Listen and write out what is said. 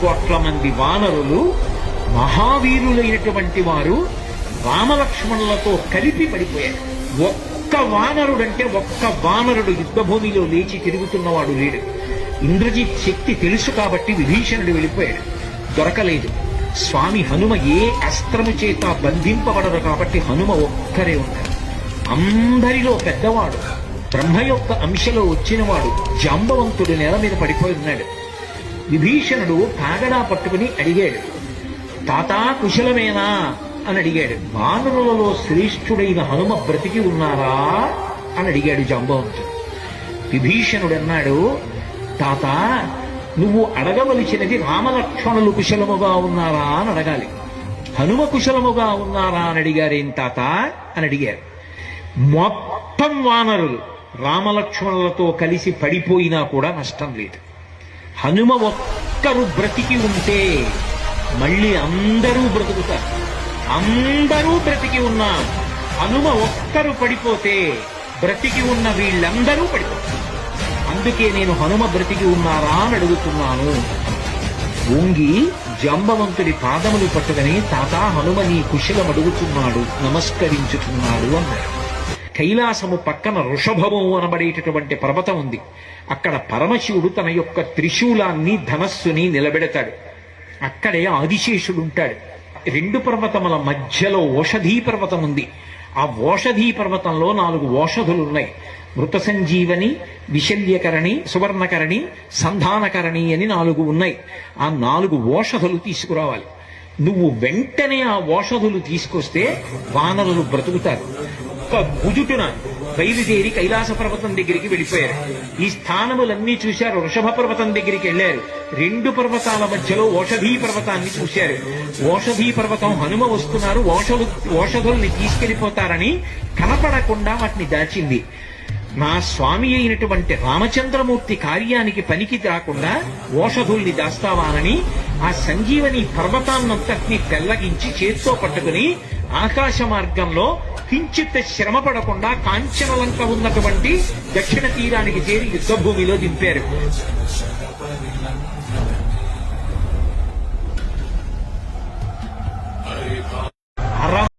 కోట్ల మంది వానరులు మహావీరులైనటువంటి వారు రామలక్ష్మణులతో కలిపి పడిపోయారు. ఒక్క వానరుడు యుద్ధభూమిలో లేచి తిరుగుతున్నవాడు లేడు. ఇంద్రజిత్ శక్తి తెలుసు కాబట్టి విభీషణుడు వెళ్ళిపోయాడు, దొరకలేదు. స్వామి హనుమ ఏ అస్త్రము చేత బంధింపబడరు కాబట్టి హనుమ ఒక్కరే ఉన్నారు. అందరిలో పెద్దవాడు, బ్రహ్మ యొక్క అంశలో వచ్చినవాడు జాంబవంతుడు నేల మీద పడిపోయి ఉన్నాడు. విభీషణుడు కాగడా పట్టుకుని అడిగాడు, తాతా కుశలమేనా అని అడిగాడు. వానరులలో శ్రేష్ఠుడైన హనుమ బ్రతికి ఉన్నారా అని అడిగాడు జాంబవంతుడు. విభీషణుడు అన్నాడు, తాత నువ్వు అడగవలసినది రామలక్ష్మణులు కుశలముగా ఉన్నారా అని అడగాలి. హనుమ కుశలముగా ఉన్నారా అని అడిగారేం తాత అని అడిగారు. మొత్తం వానరులు రామలక్ష్మణులతో కలిసి పడిపోయినా కూడా నష్టం లేదు. హనుమ ఒక్కరు బ్రతికి ఉంటే మళ్ళీ అందరూ బ్రతుకుతారు. అందరూ బ్రతికి ఉన్నా హనుమ ఒక్కరు పడిపోతే బ్రతికి ఉన్న వీళ్ళందరూ పడిపోతారు. అందుకే నేను హనుమ బ్రతికి ఉన్నారా అని అడుగుతున్నాను. వంగి జాంబవంతుడి పాదములు పట్టుకుని తాతా హనుమ నీ కుశలం అడుగుతున్నాడు, నమస్కరించుతున్నాడు అన్నాడు. కైలాసము పక్కన ఋషభము అనబడేటటువంటి పర్వతం ఉంది. అక్కడ పరమశివుడు తన యొక్క త్రిశూలాన్ని ధనస్సుని నిలబెడతాడు. అక్కడే ఆదిశేషుడుంటాడు. రెండు పర్వతముల మధ్యలో ఓషధీ పర్వతం ఉంది. ఆ ఓషధీ పర్వతంలో 4 ఓషధులున్నాయి. మృత సంజీవని, విశల్యకరణి, సువర్ణకరణి, సంధానకరణి అని 4 ఉన్నాయి. ఆ 4 ఓషధులు తీసుకురావాలి. నువ్వు వెంటనే ఆ ఓషధులు తీసుకొస్తే వానరులు బ్రతుకుతారు. ఒక్క గుజుటున బయలుదేరి కైలాస పర్వతం దగ్గరికి వెళ్ళిపోయారు. ఈ స్థానములన్నీ చూశారు. వృషభ పర్వతం దగ్గరికి వెళ్లారు. 2 పర్వతాల మధ్యలో ఓషధీ పర్వతాన్ని చూశారు. ఓషధీ పర్వతం హనుమ వస్తున్నారు, ఓషధుల్ని తీసుకెళ్లిపోతారని కనపడకుండా వాటిని దాచింది. నా స్వామి అయినటువంటి రామచంద్రమూర్తి కార్యానికి పనికి రాకుండా ఓషధుల్ని దాస్తావానని ఆ సంజీవని పర్వతాన్నంతటినీ పెళ్లగించి చేత్తో పట్టుకుని ఆకాశ మార్గంలో కించిత్ శ్రమ పడకుండా కాంచనలంక ఉన్నటువంటి దక్షిణ తీరానికి చేరి యుద్ధభూమిలో దింపారు.